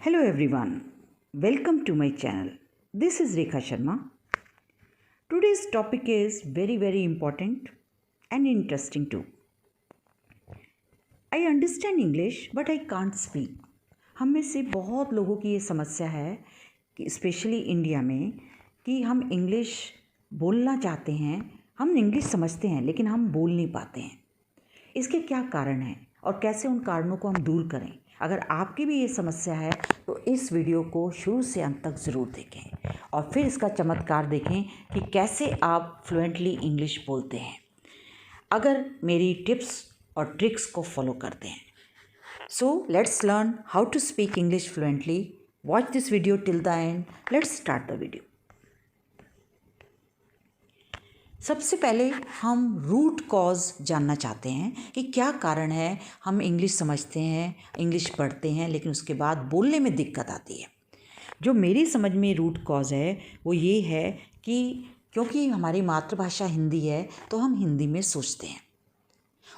Hello everyone, welcome to my channel. This is Rekha Sharma. Today's topic is very important and interesting too. I understand English but I can't speak. हम में से बहुत लोगों की ये समस्या है कि स्पेशली इंडिया में कि हम इंग्लिश बोलना चाहते हैं, हम इंग्लिश समझते हैं लेकिन हम बोल नहीं पाते हैं. इसके क्या कारण हैं और कैसे उन कारणों को हम दूर करें. अगर आपकी भी ये समस्या है तो इस वीडियो को शुरू से अंत तक ज़रूर देखें और फिर इसका चमत्कार देखें कि कैसे आप फ्लुएंटली इंग्लिश बोलते हैं अगर मेरी टिप्स और ट्रिक्स को फॉलो करते हैं. So let's learn how to speak English fluently. Watch this video till the end. Let's start the video. सबसे पहले हम रूट कॉज जानना चाहते हैं कि क्या कारण है हम इंग्लिश समझते हैं, इंग्लिश पढ़ते हैं लेकिन उसके बाद बोलने में दिक्कत आती है. जो मेरी समझ में रूट कॉज है वो ये है कि क्योंकि हमारी मातृभाषा हिंदी है तो हम हिंदी में सोचते हैं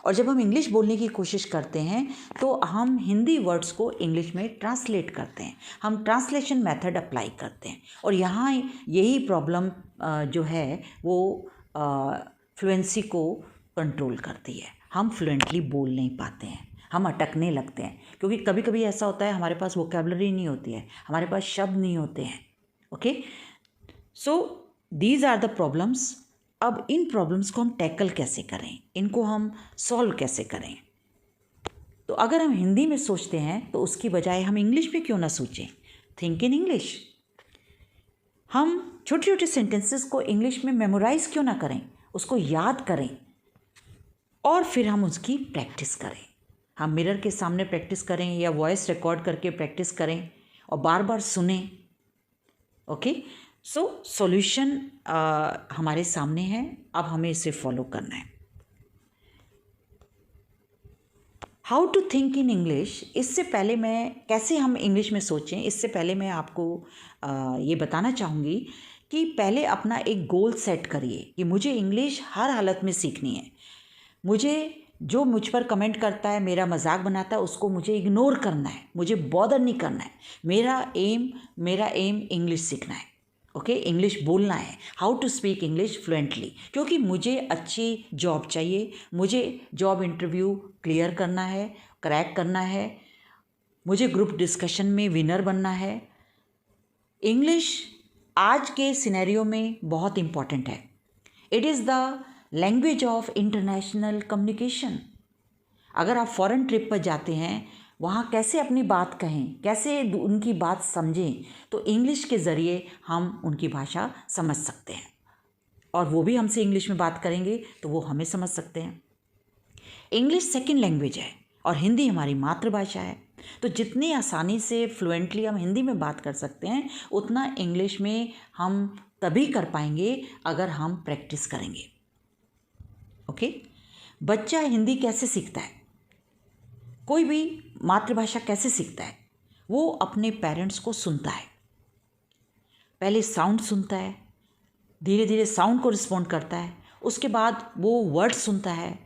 और जब हम इंग्लिश बोलने की कोशिश करते हैं तो हम हिंदी वर्ड्स को इंग्लिश में ट्रांसलेट करते हैं. हम ट्रांसलेशन मेथड अप्लाई करते हैं और यहाँ यही प्रॉब्लम जो है वो फ्लुएंसी को कंट्रोल करती है. हम फ्लुएंटली बोल नहीं पाते हैं, हम अटकने लगते हैं क्योंकि कभी कभी ऐसा होता है हमारे पास वोकेबलरी नहीं होती है, हमारे पास शब्द नहीं होते हैं. Okay, so these are the problems. अब इन प्रॉब्लम्स को हम टैकल कैसे करें, इनको हम सॉल्व कैसे करें. तो अगर हम हिंदी में सोचते हैं तो उसकी बजाय हम इंग्लिश में क्यों ना सोचें. Think in English. हम छोटे छोटे सेंटेंसेस को इंग्लिश में मेमोराइज़ क्यों ना करें, उसको याद करें और फिर हम उसकी प्रैक्टिस करें. हम मिरर के सामने प्रैक्टिस करें या वॉइस रिकॉर्ड करके प्रैक्टिस करें और बार बार सुने. ओके, सो सॉल्यूशन हमारे सामने है, अब हमें इसे फॉलो करना है. How to think in English. इससे पहले मैं कैसे हम इंग्लिश में सोचें, इससे पहले मैं आपको ये बताना चाहूँगी कि पहले अपना एक गोल सेट करिए कि मुझे इंग्लिश हर हालत में सीखनी है. मुझे जो मुझ पर कमेंट करता है, मेरा मजाक बनाता है, उसको मुझे इग्नोर करना है, मुझे बॉदर नहीं करना है. मेरा एम इंग्लिश सीखना है. ओके, इंग्लिश बोलना है. How to speak English fluently. क्योंकि मुझे अच्छी जॉब चाहिए, मुझे जॉब इंटरव्यू क्लियर करना है, क्रैक करना है, मुझे ग्रुप डिस्कशन में विनर बनना है. इंग्लिश आज के सिनेरियो में बहुत इम्पॉर्टेंट है. It is the language of international communication. अगर आप फॉरेन ट्रिप पर जाते हैं, वहाँ कैसे अपनी बात कहें, कैसे उनकी बात समझें, तो इंग्लिश के ज़रिए हम उनकी भाषा समझ सकते हैं और वो भी हमसे इंग्लिश में बात करेंगे तो वो हमें समझ सकते हैं. इंग्लिश सेकंड लैंग्वेज है और हिंदी हमारी मातृभाषा है. तो जितनी आसानी से फ्लुएंटली हम हिंदी में बात कर सकते हैं उतना इंग्लिश में हम तभी कर पाएंगे अगर हम प्रैक्टिस करेंगे. ओके, बच्चा हिंदी कैसे सीखता है, कोई भी मातृभाषा कैसे सीखता है, वो अपने पेरेंट्स को सुनता है. पहले साउंड सुनता है, धीरे धीरे साउंड को रिस्पॉन्ड करता है, उसके बाद वो वर्ड सुनता है,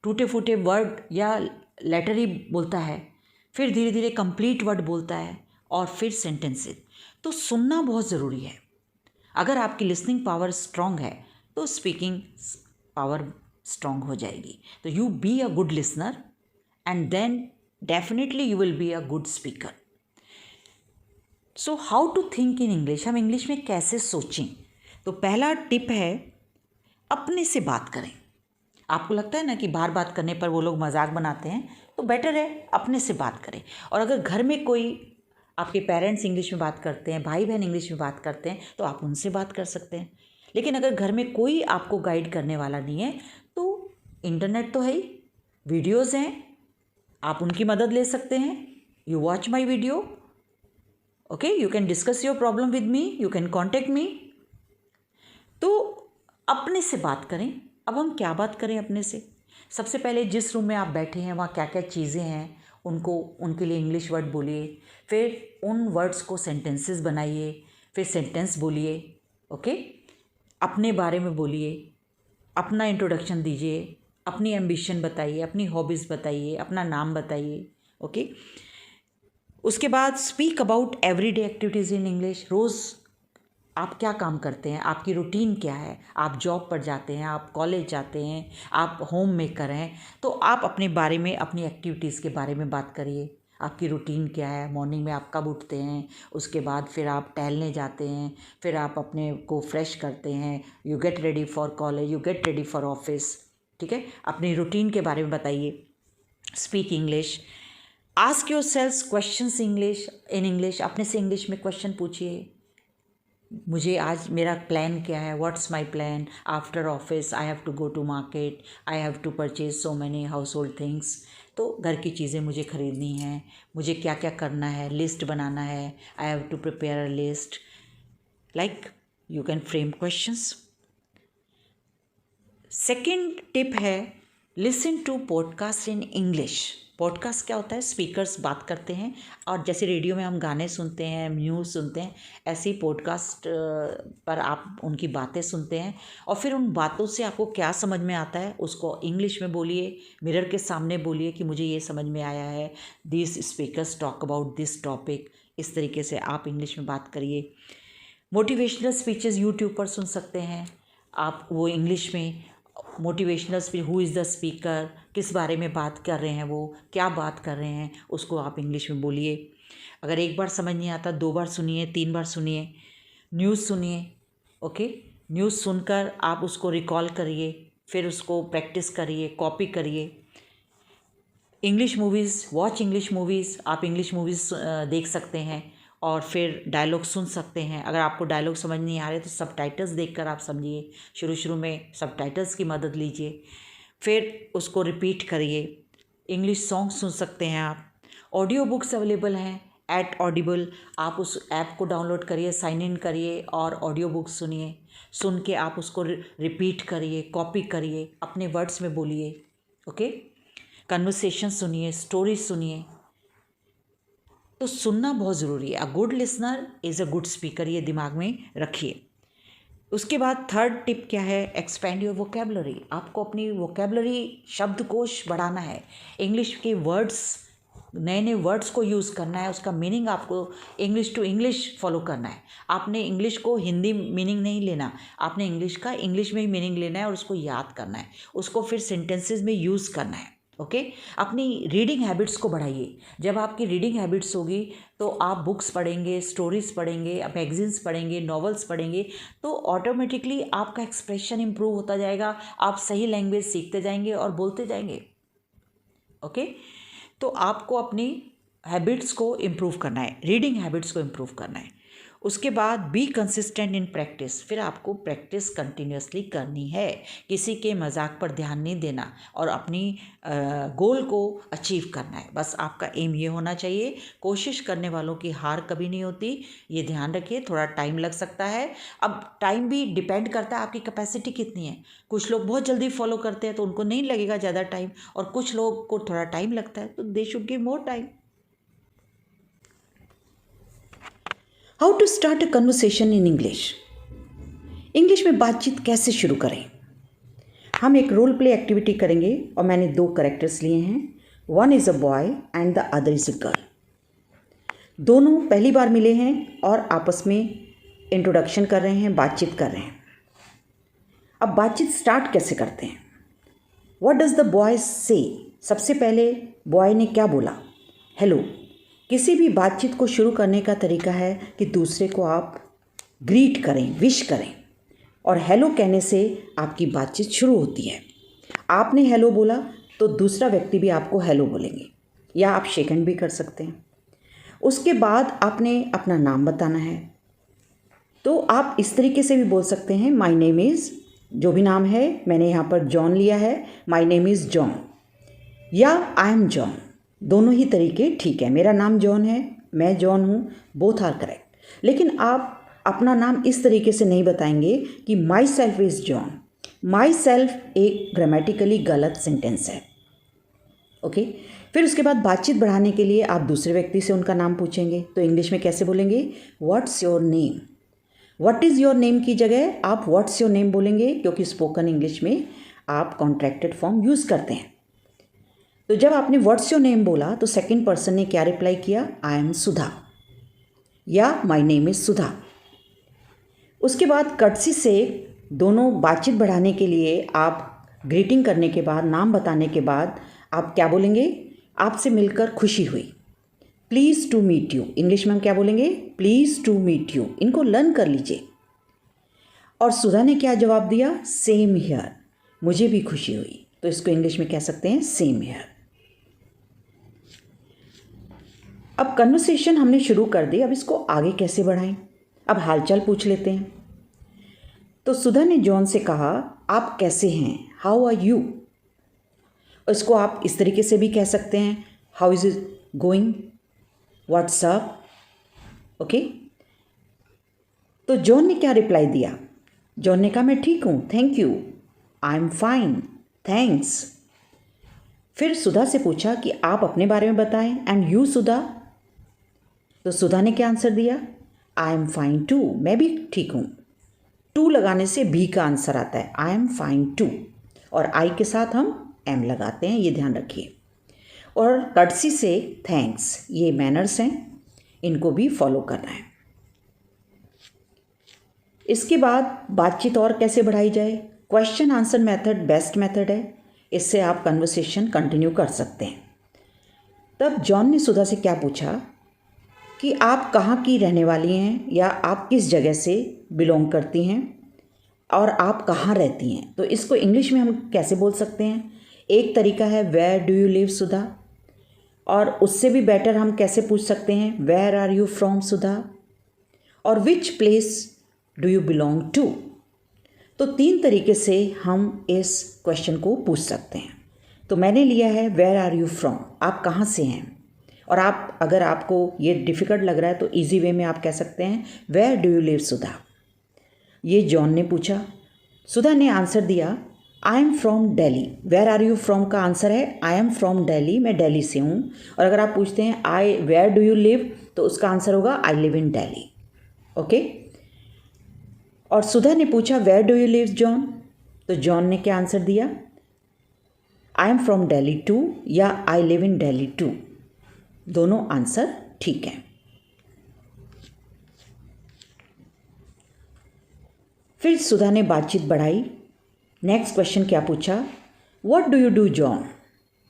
टूटे फूटे वर्ड या लेटर ही बोलता है, फिर धीरे धीरे कंप्लीट वर्ड बोलता है और फिर सेंटेंसेस. तो सुनना बहुत ज़रूरी है. अगर आपकी लिसनिंग पावर स्ट्रांग है तो स्पीकिंग पावर स्ट्रांग हो जाएगी. तो you be a good listener and then definitely you will be a good speaker. So how to think in English. हम इंग्लिश में कैसे सोचें. तो पहला टिप है अपने से बात करें. आपको लगता है ना कि बार बात करने पर वो लोग मजाक बनाते हैं, तो बेटर है अपने से बात करें. और अगर घर में कोई आपके पेरेंट्स इंग्लिश में बात करते हैं, भाई बहन इंग्लिश में बात करते हैं, तो आप उनसे बात कर सकते हैं. लेकिन अगर घर में कोई आपको गाइड करने वाला नहीं है तो इंटरनेट तो है ही, वीडियोज़ हैं, आप उनकी मदद ले सकते हैं. You watch my video. Okay, you can discuss your problem with me, you can contact me. तो अपने से बात करें. अब हम क्या बात करें अपने से. सबसे पहले जिस रूम में आप बैठे हैं वहाँ क्या क्या चीज़ें हैं उनके लिए इंग्लिश वर्ड बोलिए. फिर उन वर्ड्स को सेंटेंसेस बनाइए, फिर सेंटेंस बोलिए. ओके, अपने बारे में बोलिए, अपना इंट्रोडक्शन दीजिए, अपनी एम्बिशन बताइए, अपनी हॉबीज़ बताइए, अपना नाम बताइए. ओके, उसके बाद speak about everyday activities in English. रोज़ आप क्या काम करते हैं, आपकी रूटीन क्या है, आप जॉब पर जाते हैं, आप कॉलेज जाते हैं, आप होम मेकर हैं, तो आप अपने बारे में, अपनी एक्टिविटीज़ के बारे में बात करिए। आपकी रूटीन क्या है, मॉर्निंग में आप कब उठते हैं, उसके बाद फिर आप टहलने जाते हैं, फिर आप अपने को फ्रेश करते हैं, you get ready for college, you get ready for office. ठीक है, अपनी रूटीन के बारे में बताइए। Speak English. Ask your self questions in English. अपने से इंग्लिश में क्वेश्चन पूछिए। मुझे आज मेरा प्लान क्या है, what's my plan after office, I have to go to market, I have to purchase so many household things. तो घर की चीज़ें मुझे ख़रीदनी हैं, मुझे क्या क्या करना है, लिस्ट बनाना है, I have to prepare a list. Like you can frame questions. Second tip है listen to podcast in English. Podcast क्या होता है, स्पीकर्स बात करते हैं और जैसे रेडियो में हम गाने सुनते हैं, न्यूज़ सुनते हैं, ऐसे ही पॉडकास्ट पर आप उनकी बातें सुनते हैं और फिर उन बातों से आपको क्या समझ में आता है उसको इंग्लिश में बोलिए, मिरर के सामने बोलिए कि मुझे ये समझ में आया है, this speakers talk about this topic. इस तरीके से आप इंग्लिश में बात करिए। मोटिवेशनल स्पीचेस यूट्यूब पर सुन सकते हैं आप, वो इंग्लिश में motivational speech, who is the speaker, किस बारे में बात कर रहे हैं, वो क्या बात कर रहे हैं, उसको आप इंग्लिश में बोलिए। अगर एक बार समझ नहीं आता, 2 बार सुनिए, 3 बार सुनिए। न्यूज़ सुनिए, ओके। न्यूज़ सुनकर आप उसको रिकॉल करिए, फिर उसको प्रैक्टिस करिए, कॉपी करिए। English movies, watch English movies. आप इंग्लिश मूवीज़ देख सकते हैं और फिर डायलॉग सुन सकते हैं। अगर आपको डायलॉग समझ नहीं आ रहे तो सबटाइटल्स देखकर आप समझिए। शुरू में सबटाइटल्स की मदद लीजिए, फिर उसको रिपीट करिए। इंग्लिश सॉन्ग सुन सकते हैं आप। ऑडियो बुक्स अवेलेबल हैं एट ऑडिबल। आप उस ऐप को डाउनलोड करिए, साइन इन करिए और ऑडियो बुक सुनिए। सुन के आप उसको रिपीट करिए, कॉपी करिए, अपने वर्ड्स में बोलिए, ओके। कन्वर्सेशन सुनिए, स्टोरी सुनिए। तो सुनना बहुत ज़रूरी है। A good listener is a good speaker, ये दिमाग में रखिए। उसके बाद थर्ड टिप क्या है, एक्सपेंड योर वोकेबलरी। आपको अपनी वोकेबलरी, शब्दकोश बढ़ाना है। इंग्लिश के वर्ड्स, नए नए वर्ड्स को यूज़ करना है, उसका मीनिंग आपको इंग्लिश टू इंग्लिश फॉलो करना है। आपने इंग्लिश को हिंदी मीनिंग नहीं लेना, आपने इंग्लिश का इंग्लिश में ही मीनिंग लेना है और उसको याद करना है, उसको फिर सेंटेंसेस में यूज़ करना है, ओके। अपनी रीडिंग हैबिट्स को बढ़ाइए। जब आपकी रीडिंग हैबिट्स होगी तो आप बुक्स पढ़ेंगे, स्टोरीज़ पढ़ेंगे, मैगजीन्स पढ़ेंगे, नॉवेल्स पढ़ेंगे, तो ऑटोमेटिकली आपका एक्सप्रेशन इम्प्रूव होता जाएगा, आप सही लैंग्वेज सीखते जाएंगे और बोलते जाएंगे, ओके। तो आपको अपनी हैबिट्स को इम्प्रूव करना है, रीडिंग हैबिट्स को इम्प्रूव करना है। उसके बाद बी कंसिस्टेंट इन प्रैक्टिस। फिर आपको प्रैक्टिस कंटिन्यूसली करनी है, किसी के मजाक पर ध्यान नहीं देना और अपनी गोल को अचीव करना है। बस आपका एम ये होना चाहिए। कोशिश करने वालों की हार कभी नहीं होती, ये ध्यान रखिए। थोड़ा टाइम लग सकता है, अब टाइम भी डिपेंड करता है आपकी कैपेसिटी कितनी है। कुछ लोग बहुत जल्दी फॉलो करते हैं तो उनको नहीं लगेगा ज़्यादा टाइम, और कुछ लोग को थोड़ा टाइम लगता है तो they should give more time. How to start a conversation in English. English में बातचीत कैसे शुरू करें। हम एक रोल प्ले एक्टिविटी करेंगे और मैंने 2 कैरेक्टर्स लिए हैं। One is a boy and the other is a girl. दोनों पहली बार मिले हैं और आपस में इंट्रोडक्शन कर रहे हैं, बातचीत कर रहे हैं। अब बातचीत स्टार्ट कैसे करते हैं। व्हाट डज द बॉय से। सबसे पहले बॉय ने क्या बोला, हेलो। किसी भी बातचीत को शुरू करने का तरीका है कि दूसरे को आप ग्रीट करें, विश करें, और हेलो कहने से आपकी बातचीत शुरू होती है। आपने हेलो बोला तो दूसरा व्यक्ति भी आपको हेलो बोलेंगे, या आप शेक हैंड भी कर सकते हैं। उसके बाद आपने अपना नाम बताना है, तो आप इस तरीके से भी बोल सकते हैं, माय नेम इज़, जो भी नाम है, मैंने यहाँ पर जॉन लिया है, माय नेम इज़ जॉन, या आई एम जॉन। दोनों ही तरीके ठीक है। मेरा नाम जॉन है, मैं जॉन हूँ, बोथ आर करेक्ट। लेकिन आप अपना नाम इस तरीके से नहीं बताएंगे कि my self is John. My self एक ग्रामेटिकली गलत सेंटेंस है, ओके। फिर उसके बाद बातचीत बढ़ाने के लिए आप दूसरे व्यक्ति से उनका नाम पूछेंगे, तो इंग्लिश में कैसे बोलेंगे, what's your name. What is your name की जगह आप व्हाट्स योर नेम बोलेंगे, क्योंकि स्पोकन इंग्लिश में आप कॉन्ट्रैक्टेड फॉर्म यूज़ करते हैं। तो जब आपने व्हाट्स योर नेम बोला तो सेकंड पर्सन ने क्या रिप्लाई किया, आई एम सुधा या माय नेम इज़ सुधा। उसके बाद कर्टसी से दोनों बातचीत बढ़ाने के लिए आप ग्रीटिंग करने के बाद, नाम बताने के बाद आप क्या बोलेंगे, आपसे मिलकर खुशी हुई, प्लीज़ टू मीट यू। इंग्लिश में हम क्या बोलेंगे, प्लीज़ टू मीट यू। इनको लर्न कर लीजिए। और सुधा ने क्या जवाब दिया, सेम हियर, मुझे भी खुशी हुई। तो इसको इंग्लिश में कह सकते हैं सेम हियर। अब कन्वर्सेशन हमने शुरू कर दी, अब इसको आगे कैसे बढ़ाएं। अब हालचाल पूछ लेते हैं। तो सुधा ने जॉन से कहा, आप कैसे हैं, हाउ आर यू। इसको आप इस तरीके से भी कह सकते हैं, how is it going, what's up. Okay. तो जॉन ने क्या रिप्लाई दिया, जॉन ने कहा मैं ठीक हूँ, thank you, I am fine, thanks. फिर सुधा से पूछा कि आप अपने बारे में बताएं, एंड यू सुधा। तो सुधा ने क्या आंसर दिया, आई एम फाइन टू, मैं भी ठीक हूँ। टू लगाने से भी का आंसर आता है, आई एम फाइन टू, और आई के साथ हम एम लगाते हैं, ये ध्यान रखिए। और कर्टसी से थैंक्स, ये मैनर्स हैं, इनको भी फॉलो करना है। इसके बाद बातचीत और कैसे बढ़ाई जाए, question answer method best method है, इससे आप कन्वर्सेशन कंटिन्यू कर सकते हैं। तब जॉन ने सुधा से क्या पूछा कि आप कहाँ की रहने वाली हैं, या आप किस जगह से बिलोंग करती हैं, और आप कहाँ रहती हैं। तो इसको इंग्लिश में हम कैसे बोल सकते हैं, एक तरीका है where do you live Sudha, और उससे भी बेटर हम कैसे पूछ सकते हैं, where are you from Sudha, और which place do you belong to. तो 3 तरीके से हम इस क्वेश्चन को पूछ सकते हैं। तो मैंने लिया है वेयर आर यू फ्रॉम, आप कहाँ से हैं। और आप अगर आपको ये डिफ़िकल्ट लग रहा है तो इजी वे में आप कह सकते हैं where do you live Sudha. ये जॉन ने पूछा, सुधा ने आंसर दिया I am from Delhi. Where are you from का आंसर है आई एम फ्रॉम दिल्ली, मैं दिल्ली से हूँ। और अगर आप पूछते हैं I where do you live, तो उसका आंसर होगा I live in Delhi. Okay. और सुधा ने पूछा where do you live John, तो जॉन ने क्या आंसर दिया, I am from Delhi too या I live in Delhi too. दोनों आंसर ठीक हैं। फिर सुधा ने बातचीत बढ़ाई। नेक्स्ट क्वेश्चन क्या पूछा, what do you do John,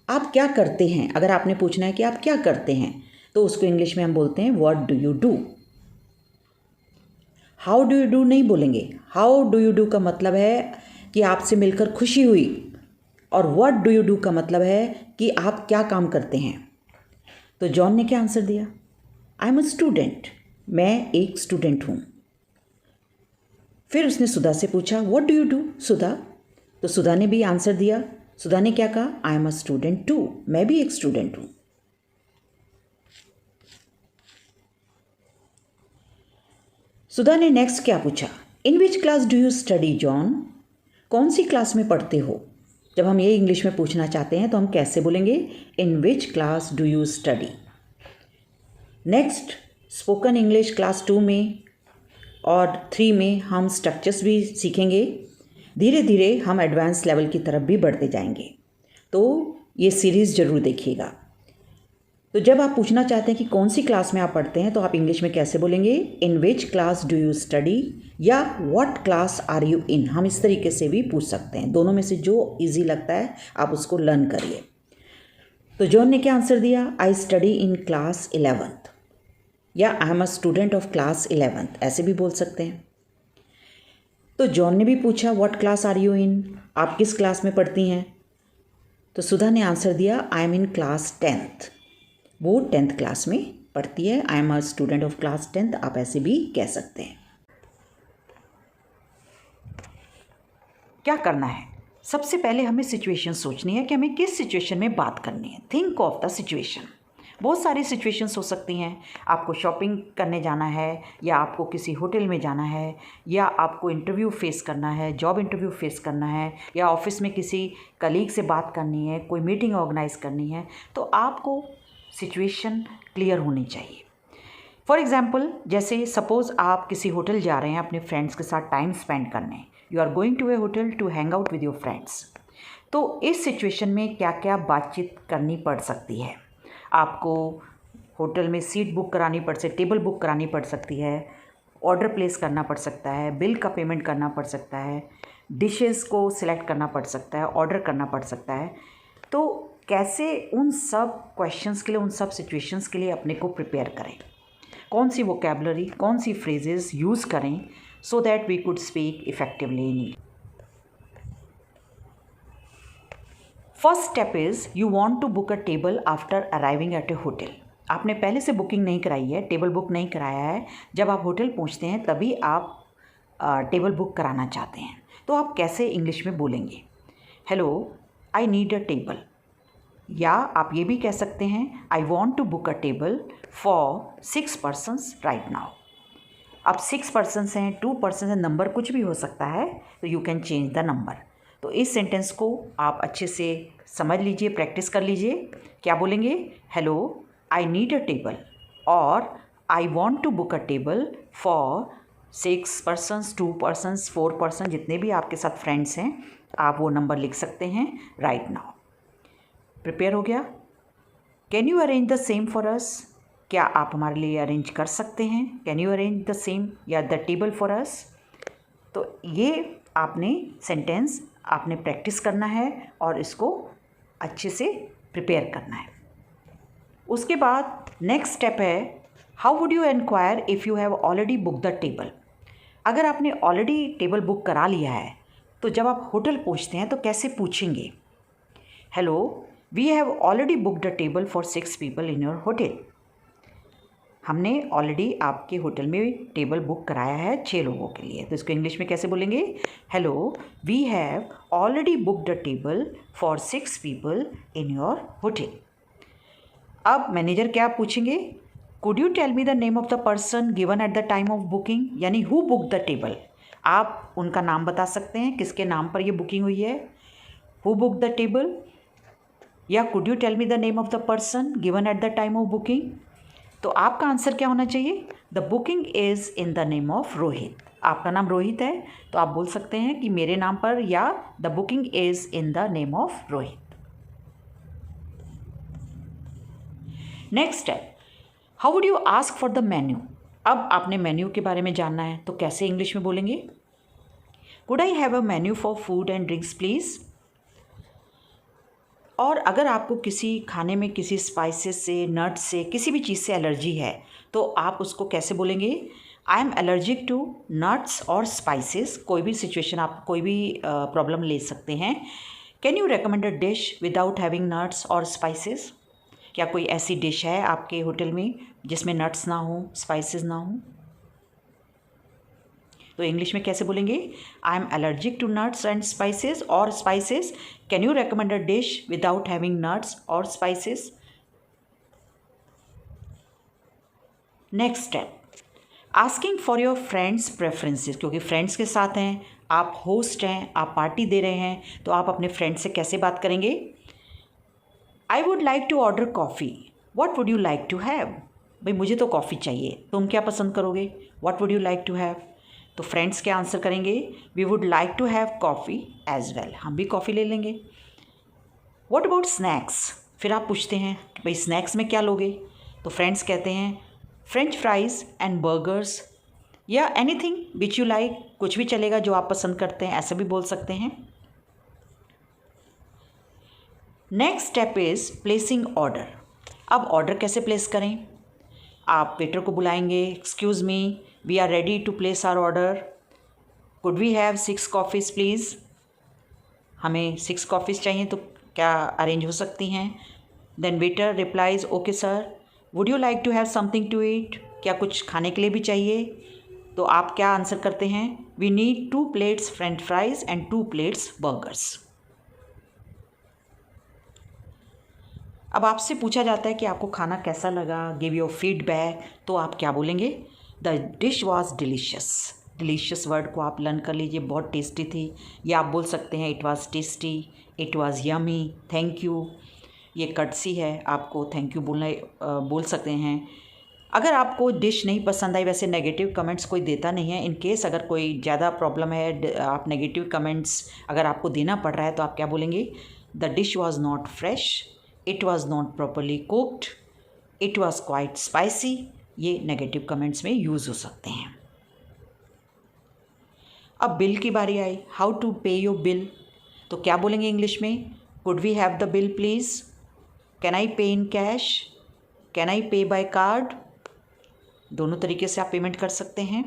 आप क्या करते हैं। अगर आपने पूछना है कि आप क्या करते हैं, तो उसको इंग्लिश में हम बोलते हैं what do you do. How do you do नहीं बोलेंगे। हाउ डू यू डू का मतलब है कि आपसे मिलकर खुशी हुई, और व्हाट डू यू डू का मतलब है कि आप क्या काम करते हैं। तो जॉन ने क्या आंसर दिया, आई एम अ स्टूडेंट, मैं एक स्टूडेंट हूँ। फिर उसने सुधा से पूछा व्हाट डू यू डू सुधा, तो सुधा ने भी आंसर दिया। सुधा ने क्या कहा, I am a student too, मैं भी एक स्टूडेंट हूँ। सुधा ने नेक्स्ट क्या पूछा, in which class do you study John, कौन सी क्लास में पढ़ते हो। जब हम ये इंग्लिश में पूछना चाहते हैं तो हम कैसे बोलेंगे, in which class do you study. Next spoken English class 2 में और 3 में हम स्ट्रक्चर्स भी सीखेंगे। धीरे धीरे हम एडवांस लेवल की तरफ भी बढ़ते जाएंगे, तो ये सीरीज़ ज़रूर देखिएगा। तो जब आप पूछना चाहते हैं कि कौन सी क्लास में आप पढ़ते हैं, तो आप इंग्लिश में कैसे बोलेंगे, in which class do you study या what class are you in. हम इस तरीके से भी पूछ सकते हैं। दोनों में से जो इजी लगता है आप उसको लर्न करिए। तो जॉन ने क्या आंसर दिया, I study in class 11th या आई am a student of class 11th, ऐसे भी बोल सकते हैं। तो जॉन ने भी पूछा what class are you in, आप किस क्लास में पढ़ती हैं। तो सुधा ने आंसर दिया I M in class 10th, वो 10th क्लास में पढ़ती है। I am a student of class 10th, आप ऐसे भी कह सकते हैं। क्या करना है, सबसे पहले हमें सिचुएशन सोचनी है कि हमें किस सिचुएशन में बात करनी है। Think of the situation. बहुत सारी सिचुएशंस हो सकती हैं। आपको शॉपिंग करने जाना है, या आपको किसी होटल में जाना है, या आपको इंटरव्यू फेस करना है, जॉब इंटरव्यू फेस करना है, या ऑफिस में किसी कलीग से बात करनी है, कोई मीटिंग ऑर्गेनाइज करनी है। तो आपको सिचुएशन क्लियर होनी चाहिए। फॉर एग्ज़ाम्पल, जैसे सपोज़ आप किसी होटल जा रहे हैं अपने फ्रेंड्स के साथ टाइम स्पेंड करने। You are going to a hotel to hang out with your friends. तो इस सिचुएशन में क्या क्या बातचीत करनी पड़ सकती है? आपको होटल में सीट बुक करानी पड़ सकती, टेबल बुक करानी पड़ सकती है, ऑर्डर प्लेस करना पड़ सकता है, बिल का पेमेंट करना पड़ सकता है, डिशेस को सिलेक्ट करना पड़ सकता है, ऑर्डर करना पड़ सकता है। तो कैसे उन सब क्वेश्चंस के लिए, उन सब सिचुएशंस के लिए अपने को प्रिपेयर करें, कौन सी वोकेबलरी, कौन सी फ्रेजेस यूज़ करें so that we could speak effectively in. First step is you want to book a table after arriving at a hotel. आपने पहले से बुकिंग नहीं कराई है, टेबल बुक नहीं कराया है, जब आप होटल पहुंचते हैं तभी आप टेबल बुक कराना चाहते हैं। तो आप कैसे इंग्लिश में बोलेंगे? Hello, I need a table. या आप ये भी कह सकते हैं I want to book a table for 6 persons right now. अब 6 पर्सनस हैं, 2 पर्सन हैं, नंबर कुछ भी हो सकता है, तो you can change the number. तो इस सेंटेंस को आप अच्छे से समझ लीजिए, प्रैक्टिस कर लीजिए। क्या बोलेंगे? Hello, I need a table, और I want to book a table for 6 persons, 2 persons, 4 person, जितने भी आपके साथ फ्रेंड्स हैं, आप वो नंबर लिख सकते हैं राइट नाउ। प्रिपेयर हो गया? Can you arrange the same for us? क्या आप हमारे लिए अरेंज कर सकते हैं? Can you arrange the same या द टेबल फॉर अस? तो ये आपने सेंटेंस आपने प्रैक्टिस करना है और इसको अच्छे से प्रिपेयर करना है। उसके बाद नेक्स्ट स्टेप है, how would you enquire if you have already book the table. अगर आपने ऑलरेडी टेबल बुक करा लिया है तो जब आप होटल पहुंचते हैं तो कैसे पूछेंगे? Hello, we have already booked a table for 6 people in your hotel. हमने ऑलरेडी आपके होटल में टेबल बुक कराया है 6 लोगों के लिए। तो इसको इंग्लिश में कैसे बोलेंगे? Hello, we have already booked a table for 6 people in your hotel. अब मैनेजर क्या पूछेंगे? Could you tell me the name of the person given at the time of booking, यानी हु बुक द टेबल। आप उनका नाम बता सकते हैं, किसके नाम पर ये बुकिंग हुई है, हु बुक द टेबल, या could you tell me the name of the person given at the time of booking. तो आपका आंसर क्या होना चाहिए? The booking is in the name of Rohit. आपका नाम रोहित है तो आप बोल सकते हैं कि मेरे नाम पर, या the booking is in the name of Rohit. Next step, how would you ask for the menu. अब आपने मेन्यू के बारे में जानना है तो कैसे इंग्लिश में बोलेंगे? Could I have a menu for food and drinks please. और अगर आपको किसी खाने में किसी स्पाइसेस से, नट्स से, किसी भी चीज़ से एलर्जी है तो आप उसको कैसे बोलेंगे? I am allergic to nuts और स्पाइसेस। कोई भी सिचुएशन, आप कोई भी प्रॉब्लम ले सकते हैं। Can you recommend a dish without having nuts और स्पाइसेस। क्या कोई ऐसी डिश है आपके होटल में जिसमें नट्स ना हो, स्पाइसेस ना हो? तो इंग्लिश में कैसे बोलेंगे? I am allergic to nuts and spices और spices. Can you recommend a dish without having nuts और spices. Next step, asking for your friends preferences. क्योंकि फ्रेंड्स के साथ हैं, आप होस्ट हैं, आप पार्टी दे रहे हैं, तो आप अपने फ्रेंड से कैसे बात करेंगे? I would like to order coffee, what would you like to have. भाई मुझे तो कॉफ़ी चाहिए, तुम क्या पसंद करोगे? What would you like to have. तो फ्रेंड्स क्या आंसर करेंगे? We would like to have coffee as well, हम भी कॉफ़ी ले लेंगे। What about snacks. फिर आप पूछते हैं कि भाई स्नैक्स में क्या लोगे? तो फ्रेंड्स कहते हैं फ्रेंच फ्राइज़ एंड बर्गर्स, या एनीथिंग विच यू लाइक, कुछ भी चलेगा जो आप पसंद करते हैं, ऐसा भी बोल सकते हैं। Next step is placing order. अब ऑर्डर कैसे प्लेस करें? आप वेटर को बुलाएंगे, excuse me, we are ready to place our order, could we have 6 coffees please. हमें 6 कॉफ़ीज़ चाहिए, तो क्या अरेंज हो सकती हैं? Then waiter replies okay sir, would you like to have something to eat. क्या कुछ खाने के लिए भी चाहिए? तो आप क्या आंसर करते हैं? We need 2 plates French fries and 2 plates burgers. अब आपसे पूछा जाता है कि आपको खाना कैसा लगा, गिव योर फीडबैक, तो आप क्या बोलेंगे? The dish was delicious. Delicious word को आप लर्न कर लीजिए, बहुत टेस्टी थी। या आप बोल सकते हैं it was tasty, it was yummy, thank you. ये कर्टसी है, आपको थैंक यू बोल सकते हैं। अगर आपको डिश नहीं पसंद आई, वैसे नेगेटिव कमेंट्स कोई देता नहीं है, इन केस अगर कोई ज़्यादा प्रॉब्लम है, आप नेगेटिव कमेंट्स अगर आपको देना पड़ रहा है तो आप क्या बोलेंगे? The dish was not fresh, it was not properly cooked, it was quite spicy. ये नेगेटिव कमेंट्स में यूज़ हो सकते हैं। अब बिल की बारी आई, how to pay your bill. तो क्या बोलेंगे इंग्लिश में? Could we have the bill please, can I pay in cash, can I पे बाय कार्ड। दोनों तरीके से आप पेमेंट कर सकते हैं।